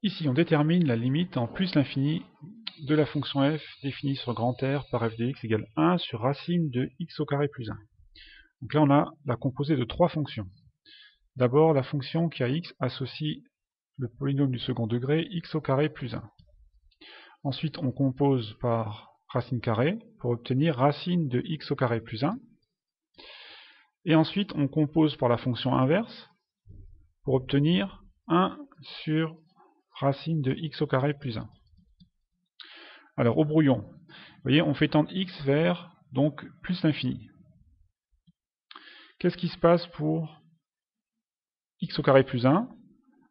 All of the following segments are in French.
Ici, on détermine la limite en plus l'infini de la fonction f définie sur grand R par f de x égale 1 sur racine de x au carré plus 1. Donc là, on a la composée de trois fonctions. D'abord, la fonction qui à x associe le polynôme du second degré x au carré plus 1. Ensuite, on compose par racine carrée pour obtenir racine de x au carré plus 1. Et ensuite, on compose par la fonction inverse pour obtenir 1 sur racine de x au carré plus 1. Alors, au brouillon, vous voyez, on fait tendre x vers donc plus l'infini. Qu'est-ce qui se passe pour x au carré plus 1?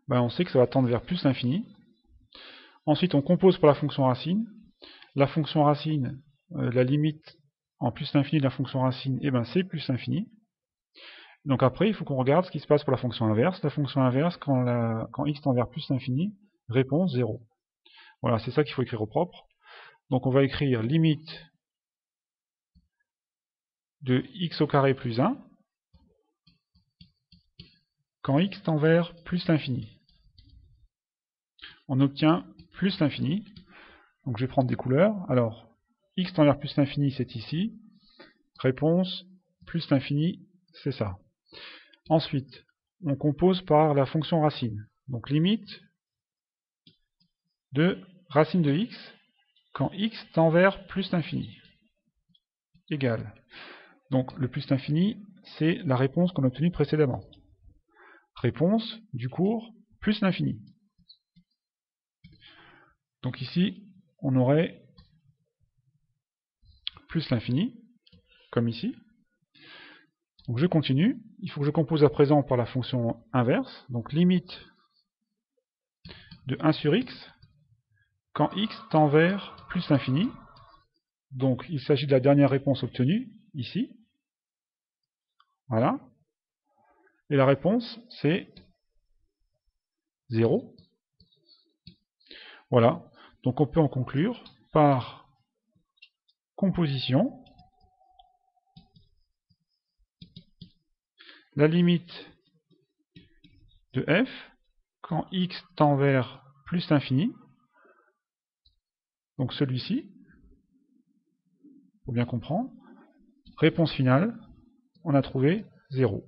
On sait que ça va tendre vers plus l'infini. Ensuite, on compose pour la fonction racine. La fonction racine, la limite en plus l'infini de la fonction racine, c'est plus l'infini. Donc après, il faut qu'on regarde ce qui se passe pour la fonction inverse. La fonction inverse, quand x tend vers plus l'infini, réponse 0. Voilà, c'est ça qu'il faut écrire au propre. Donc on va écrire limite de x au carré plus 1 quand x tend vers plus l'infini. On obtient plus l'infini. Donc je vais prendre des couleurs. Alors, x tend vers plus l'infini, c'est ici. Réponse, plus l'infini, c'est ça. Ensuite, on compose par la fonction racine. Donc limite de racine de x quand x tend vers plus l'infini. Égale. Donc le plus l'infini, c'est la réponse qu'on a obtenue précédemment. Réponse du cours, plus l'infini. Donc ici, on aurait plus l'infini, comme ici. Donc je continue. Il faut que je compose à présent par la fonction inverse. Donc limite de 1 sur x quand x tend vers plus l'infini. Donc il s'agit de la dernière réponse obtenue, ici. Voilà. Et la réponse, c'est 0. Voilà. Donc on peut en conclure par composition. La limite de f quand x tend vers plus l'infini, donc celui-ci, pour bien comprendre, réponse finale, on a trouvé 0.